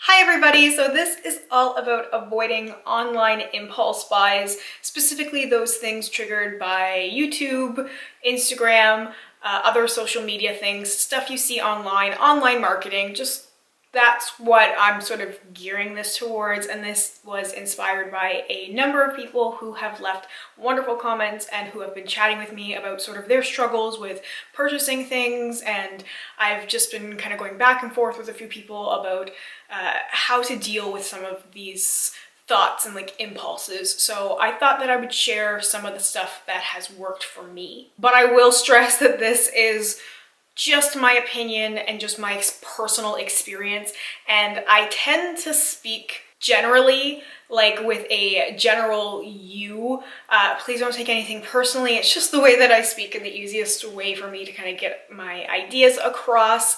Hi everybody! So this is all about avoiding online impulse buys, specifically those things triggered by YouTube, Instagram, other social media things, stuff you see online marketing, just that's what I'm sort of gearing this towards, and this was inspired by a number of people who have left wonderful comments and who have been chatting with me about sort of their struggles with purchasing things, and I've just been kind of going back and forth with a few people about how to deal with some of these thoughts and like impulses. So I thought that I would share some of the stuff that has worked for me. But I will stress that this is just my opinion and just my personal experience, and I tend to speak generally, like with a general you. Please don't take anything personally. It's just the way that I speak and the easiest way for me to kind of get my ideas across.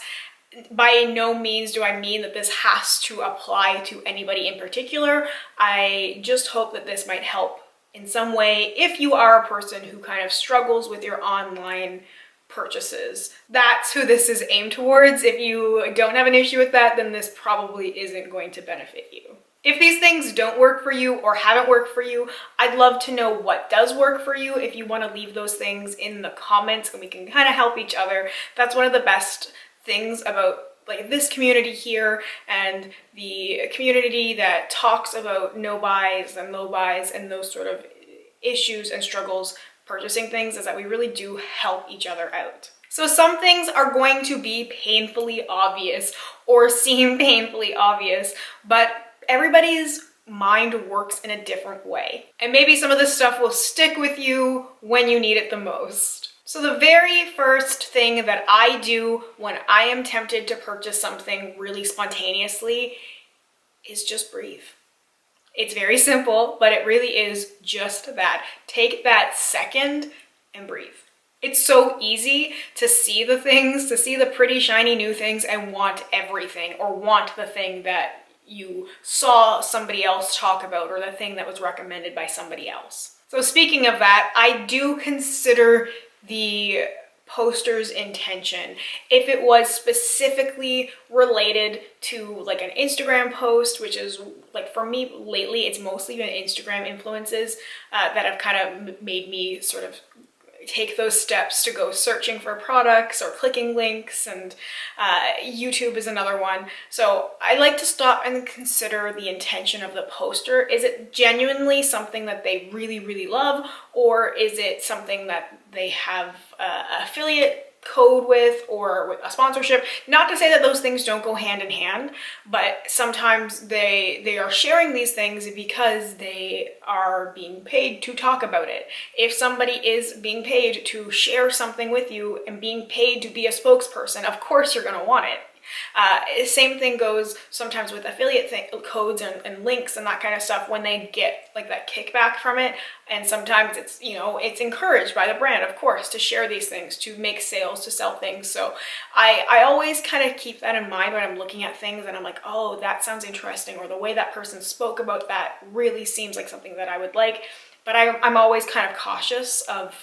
By no means do I mean that this has to apply to anybody in particular. I just hope that this might help in some way if you are a person who kind of struggles with your online purchases. That's who this is aimed towards. If you don't have an issue with that, then this probably isn't going to benefit you. If these things don't work for you or haven't worked for you, I'd love to know what does work for you. If you want to leave those things in the comments and we can kind of help each other. That's one of the best things about like this community here and the community that talks about no buys and low buys and those sort of issues and struggles purchasing things, is that we really do help each other out. So some things are going to be painfully obvious or seem painfully obvious, but everybody's mind works in a different way. And maybe some of this stuff will stick with you when you need it the most. So the very first thing that I do when I am tempted to purchase something really spontaneously is just breathe. It's very simple, but it really is just that. Take that second and breathe. It's so easy to see the things, to see the pretty shiny new things and want everything, or want the thing that you saw somebody else talk about or the thing that was recommended by somebody else. So speaking of that, I do consider the poster's intention. If it was specifically related to like an Instagram post, which is like for me lately, it's mostly been Instagram influences that have kind of made me sort of take those steps to go searching for products or clicking links, and YouTube is another one. So I like to stop and consider the intention of the poster. Is it genuinely something that they really love, or is it something that they have an affiliate code with or with a sponsorship? Not to say that those things don't go hand in hand, but sometimes they are sharing these things because they are being paid to talk about it. If somebody is being paid to share something with you and being paid to be a spokesperson, of course you're going to want it. Same thing goes sometimes with affiliate codes and links and that kind of stuff, when they get like that kickback from it. And sometimes it's, you know, it's encouraged by the brand, of course, to share these things, to make sales, to sell things. So I always kind of keep that in mind when I'm looking at things and I'm like, oh, that sounds interesting, or the way that person spoke about that really seems like something that I would like. But I'm always kind of cautious of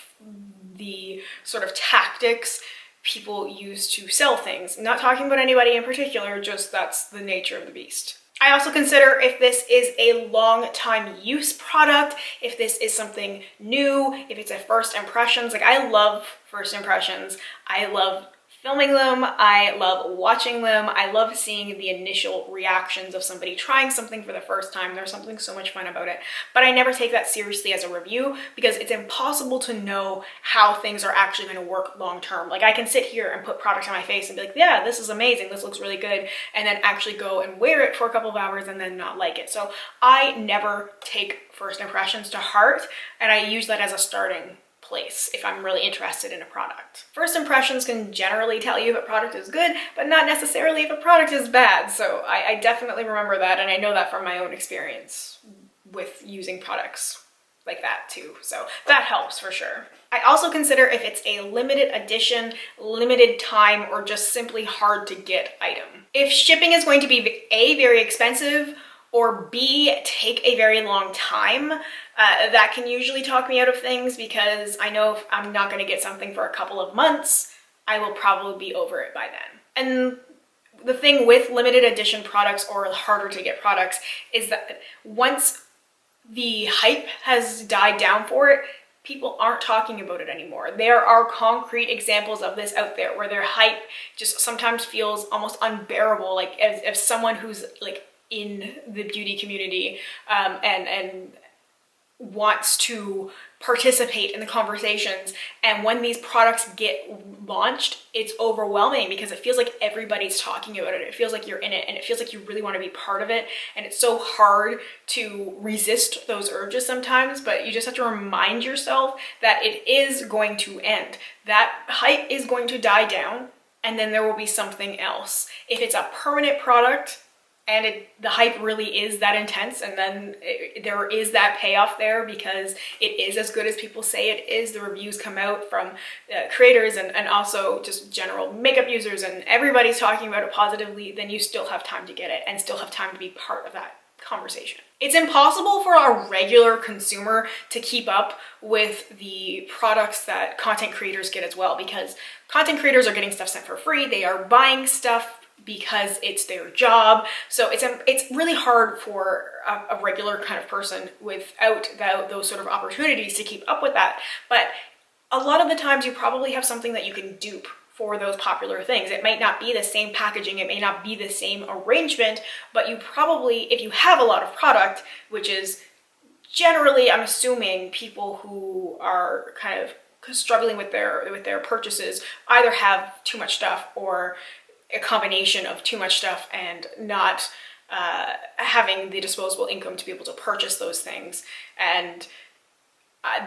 the sort of tactics people use to sell things. I'm not talking about anybody in particular, just that's the nature of the beast. I also consider if this is a long time use product, if this is something new, if it's a first impressions. Like, I love first impressions. I love filming them, I love watching them, I love seeing the initial reactions of somebody trying something for the first time. There's something so much fun about it. But I never take that seriously as a review, because it's impossible to know how things are actually going to work long term. Like, I can sit here and put product on my face and be like, yeah, this is amazing, this looks really good, and then actually go and wear it for a couple of hours and then not like it. So I never take first impressions to heart, and I use that as a starting place if I'm really interested in a product. First impressions can generally tell you if a product is good, but not necessarily if a product is bad. So I definitely remember that, and I know that from my own experience with using products like that too. So that helps for sure. I also consider if it's a limited edition, limited time, or just simply hard to get item. If shipping is going to be A, very expensive, or B, take a very long time, that can usually talk me out of things, because I know if I'm not going to get something for a couple of months, I will probably be over it by then. And the thing with limited edition products or harder to get products is that once the hype has died down for it, people aren't talking about it anymore. There are concrete examples of this out there where their hype just sometimes feels almost unbearable, like as someone who's like in the beauty community and wants to participate in the conversations, and when these products get launched, it's overwhelming because it feels like everybody's talking about it. It feels like you're in it, and it feels like you really want to be part of it, and it's so hard to resist those urges sometimes. But you just have to remind yourself that it is going to end. That hype is going to die down, and then there will be something else. If it's a permanent product and the hype really is that intense, and then there is that payoff there because it is as good as people say it is. The reviews come out from creators and also just general makeup users, and everybody's talking about it positively, then you still have time to get it and still have time to be part of that conversation. It's impossible for a regular consumer to keep up with the products that content creators get as well, because content creators are getting stuff sent for free. They are buying stuff because it's their job. So it's really hard for a regular kind of person without those sort of opportunities to keep up with that. But a lot of the times you probably have something that you can dupe for those popular things. It might not be the same packaging, it may not be the same arrangement, but you probably, if you have a lot of product, which is generally, I'm assuming, people who are kind of struggling with their purchases, either have too much stuff or a combination of too much stuff and not having the disposable income to be able to purchase those things. And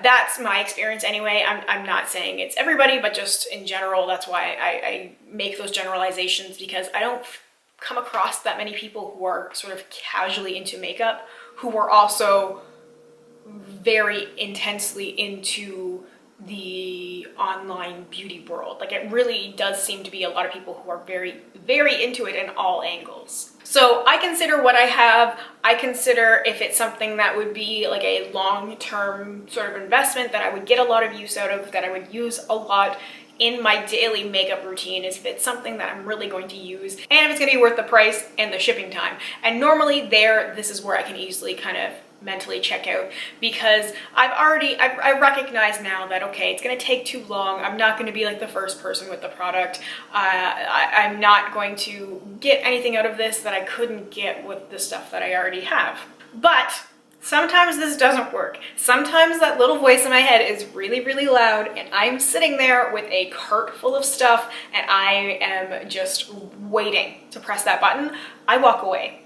that's my experience anyway. I'm not saying it's everybody, but just in general, that's why I make those generalizations, because I don't come across that many people who are sort of casually into makeup who are also very intensely into the online beauty world. Like, it really does seem to be a lot of people who are very, very into it in all angles. So I consider what I have. I consider if it's something that would be like a long-term sort of investment that I would get a lot of use out of, that I would use a lot in my daily makeup routine, is if it's something that I'm really going to use and if it's going to be worth the price and the shipping time. And normally this is where I can easily kind of mentally check out, because I recognize now that, okay, it's going to take too long. I'm not going to be like the first person with the product. I'm not going to get anything out of this that I couldn't get with the stuff that I already have. But sometimes this doesn't work. Sometimes that little voice in my head is really, really loud, and I'm sitting there with a cart full of stuff and I am just waiting to press that button. I walk away.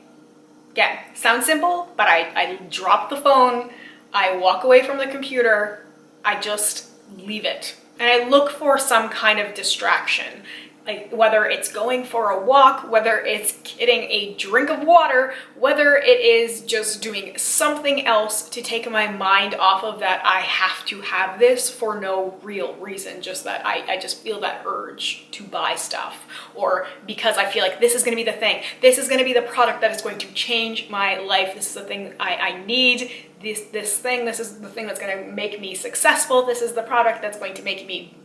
Again, sounds simple, but I drop the phone, I walk away from the computer, I just leave it. And I look for some kind of distraction, like whether it's going for a walk, whether it's getting a drink of water, whether it is just doing something else to take my mind off of that I have to have this for no real reason, just that I just feel that urge to buy stuff, or because I feel like this is going to be the thing, this is going to be the product that is going to change my life, this is the thing I need, this thing, this is the thing that's going to make me successful, this is the product that's going to make me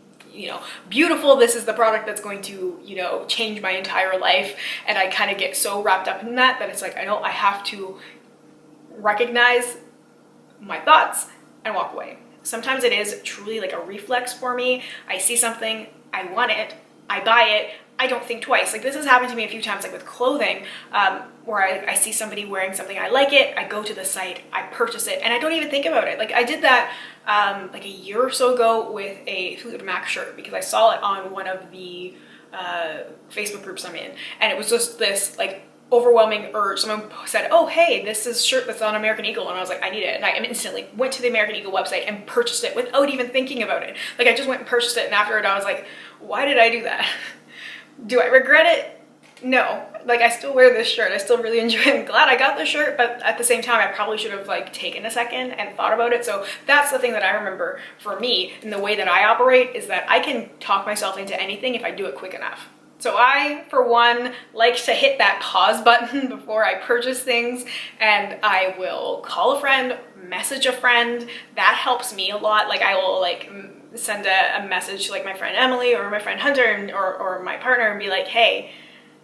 beautiful, this is the product that's going to, change my entire life. And I kind of get so wrapped up in that it's like, I know I have to recognize my thoughts and walk away. Sometimes it is truly like a reflex for me. I see something, I want it, I buy it, I don't think twice. Like, this has happened to me a few times, like with clothing, where I see somebody wearing something, I like it, I go to the site, I purchase it, and I don't even think about it. Like, I did that like a year or so ago with a Fleetwood Mac shirt, because I saw it on one of the Facebook groups I'm in, and it was just this like overwhelming urge. Someone said, oh, hey, this is a shirt that's on American Eagle, and I was like, I need it. And I instantly went to the American Eagle website and purchased it without even thinking about it. Like, I just went and purchased it, and after it I was like, why did I do that? Do I regret it? No. Like, I still wear this shirt. I still really enjoy it. I'm glad I got the shirt, but at the same time, I probably should have like taken a second and thought about it. So that's the thing that I remember for me, and the way that I operate is that I can talk myself into anything if I do it quick enough. So I, for one, like to hit that pause button before I purchase things, and I will call a friend, message a friend. That helps me a lot. Like, I will like send a message to like my friend Emily or my friend Hunter or my partner and be like, hey,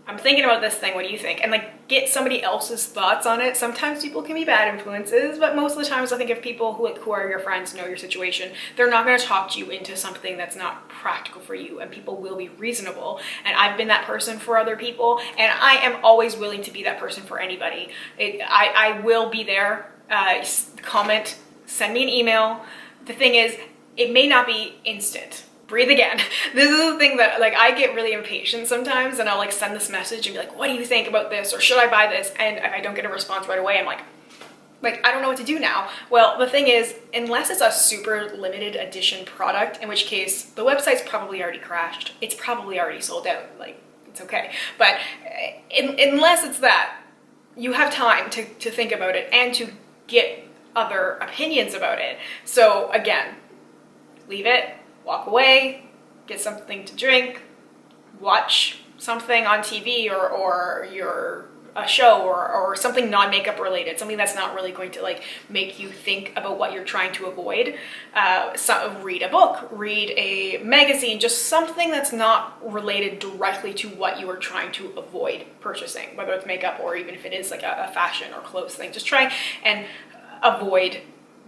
I'm thinking about this thing, what do you think? And like get somebody else's thoughts on it. Sometimes people can be bad influences, but most of the times I think if people who are your friends know your situation, they're not going to talk you into something that's not practical for you, and people will be reasonable. And I've been that person for other people, and I am always willing to be that person for anybody. I will be there, comment, send me an email. The thing is, it may not be instant. Breathe again. This is the thing that like I get really impatient sometimes, and I'll like send this message and be like, what do you think about this, or should I buy this? And if I don't get a response right away, I'm like I don't know what to do now. Well, the thing is, unless it's a super limited edition product, in which case the website's probably already crashed, it's probably already sold out, like it's okay. But unless it's that, you have time to think about it and to get other opinions about it. So again, leave it, walk away, get something to drink, watch something on TV or a show or something non-makeup related, something that's not really going to like make you think about what you're trying to avoid. Read a book, read a magazine, just something that's not related directly to what you are trying to avoid purchasing, whether it's makeup or even if it is like a fashion or clothes thing. Just try and avoid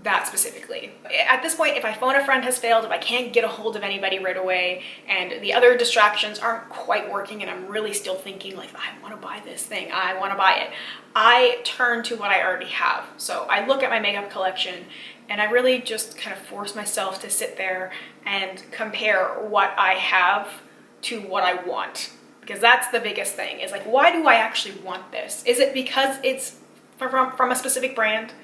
that specifically. At this point, if my phone a friend has failed, if I can't get a hold of anybody right away and the other distractions aren't quite working and I'm really still thinking like, I want to buy this thing, I want to buy it, I turn to what I already have. So I look at my makeup collection and I really just kind of force myself to sit there and compare what I have to what I want. Because that's the biggest thing, is like, why do I actually want this? Is it because it's from a specific brand?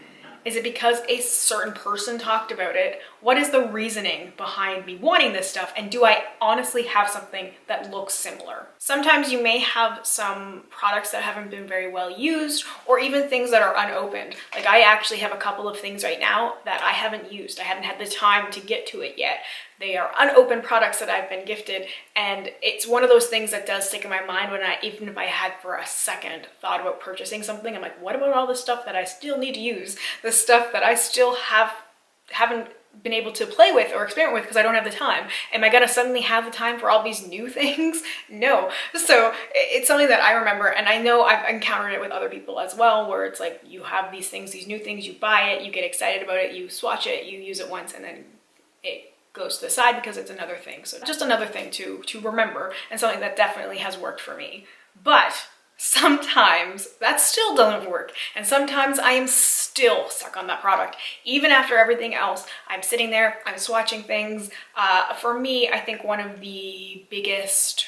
Is it because a certain person talked about it? What is the reasoning behind me wanting this stuff? And do I honestly have something that looks similar? Sometimes you may have some products that haven't been very well used, or even things that are unopened. Like I actually have a couple of things right now that I haven't used. I haven't had the time to get to it yet. They are unopened products that I've been gifted, and it's one of those things that does stick in my mind when even if I had for a second thought about purchasing something, I'm like, what about all the stuff that I still need to use? The stuff that I still haven't been able to play with or experiment with because I don't have the time. Am I gonna suddenly have the time for all these new things? No. So it's something that I remember, and I know I've encountered it with other people as well, where it's like you have these things, these new things, you buy it, you get excited about it, you swatch it, you use it once, and then it goes to the side because it's another thing. So just another thing to remember, and something that definitely has worked for me. But sometimes that still doesn't work, and sometimes I am still stuck on that product. Even after everything else, I'm sitting there, I'm swatching things. For me, I think one of the biggest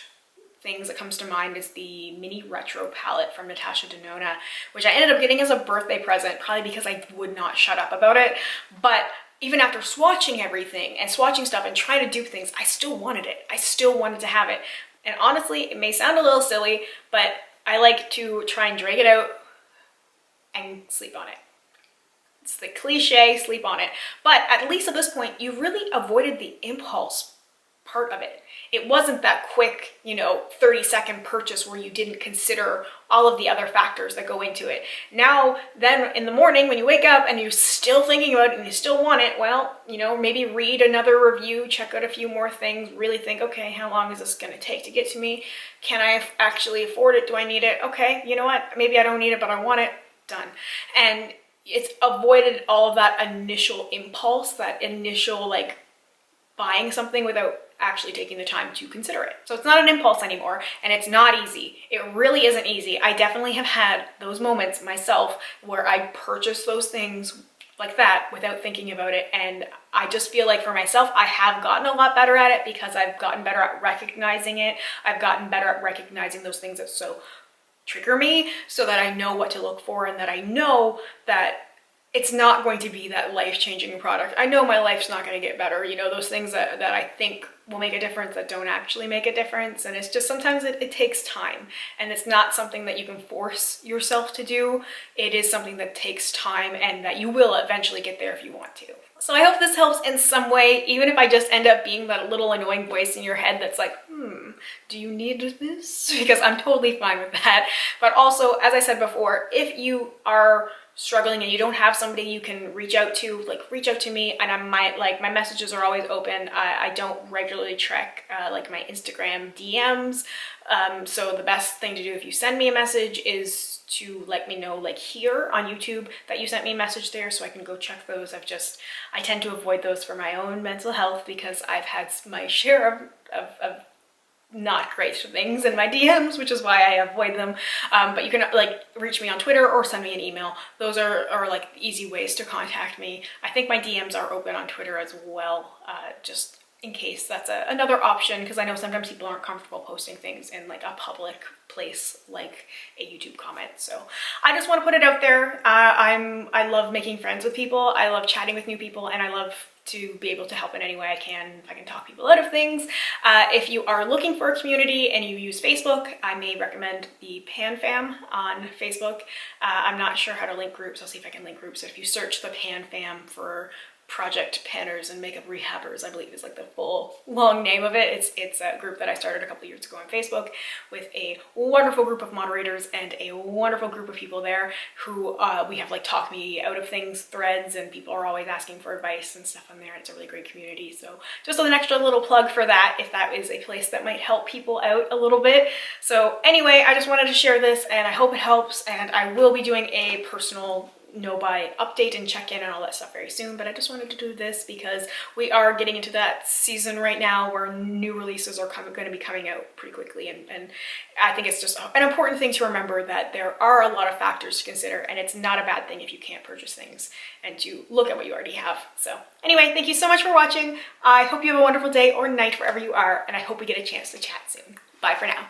things that comes to mind is the mini retro palette from Natasha Denona, which I ended up getting as a birthday present, probably because I would not shut up about it. But even after swatching everything and swatching stuff and trying to dupe things, I still wanted it. I still wanted to have it. And honestly, it may sound a little silly, but I like to try and drag it out and sleep on it. It's the cliche, sleep on it. But at least at this point, you really avoided the impulse part of it. It wasn't that quick, 30-second purchase where you didn't consider all of the other factors that go into it. Now, then in the morning when you wake up and you're still thinking about it and you still want it, well, maybe read another review, check out a few more things, really think, okay, how long is this going to take to get to me? Can I actually afford it? Do I need it? Okay, you know what? Maybe I don't need it, but I want it. Done. And it's avoided all of that initial impulse, that initial buying something without actually taking the time to consider it. So it's not an impulse anymore, and it's not easy. It really isn't easy. I definitely have had those moments myself where I purchase those things like that without thinking about it, and I just feel like for myself, I have gotten a lot better at it because I've gotten better at recognizing it. I've gotten better at recognizing those things that so trigger me, so that I know what to look for and that I know that it's not going to be that life-changing product. I know my life's not going to get better, those things that I think will make a difference that don't actually make a difference. And it's just sometimes it takes time, and it's not something that you can force yourself to do. It is something that takes time and that you will eventually get there if you want to. So I hope this helps in some way, even if I just end up being that little annoying voice in your head that's like, do you need this? Because I'm totally fine with that. But also, as I said before, if you are struggling and you don't have somebody you can reach out to, like reach out to me, and my messages are always open. I don't regularly check like my Instagram DMs. So the best thing to do if you send me a message is to let me know, like here on YouTube, that you sent me a message there so I can go check those. I tend to avoid those for my own mental health because I've had my share of not great things in my DMs, which is why I avoid them. But you can like reach me on Twitter or send me an email. Those are like easy ways to contact me. I think my DMs are open on Twitter as well, just in case that's another option, because I know sometimes people aren't comfortable posting things in like a public place like a YouTube comment. So I just want to put it out there. I love making friends with people. I love chatting with new people, and I love to be able to help in any way I can, if I can talk people out of things. If you are looking for a community and you use Facebook, I may recommend the Pan Fam on Facebook. I'm not sure how to link groups. I'll see if I can link groups. If you search the Pan Fam for Project Panners and Makeup Rehabbers, I believe is like the full long name of it. It's a group that I started a couple years ago on Facebook with a wonderful group of moderators and a wonderful group of people there who we have like talk me out of things threads, and people are always asking for advice and stuff on there. It's a really great community. So just an extra little plug for that, if that is a place that might help people out a little bit. So anyway, I just wanted to share this, and I hope it helps, and I will be doing a personal no-buy update and check-in and all that stuff very soon, but I just wanted to do this because we are getting into that season right now where new releases are going to be coming out pretty quickly, and I think it's just an important thing to remember that there are a lot of factors to consider, and it's not a bad thing if you can't purchase things and to look at what you already have. So anyway, thank you so much for watching. I hope you have a wonderful day or night wherever you are, and I hope we get a chance to chat soon. Bye for now.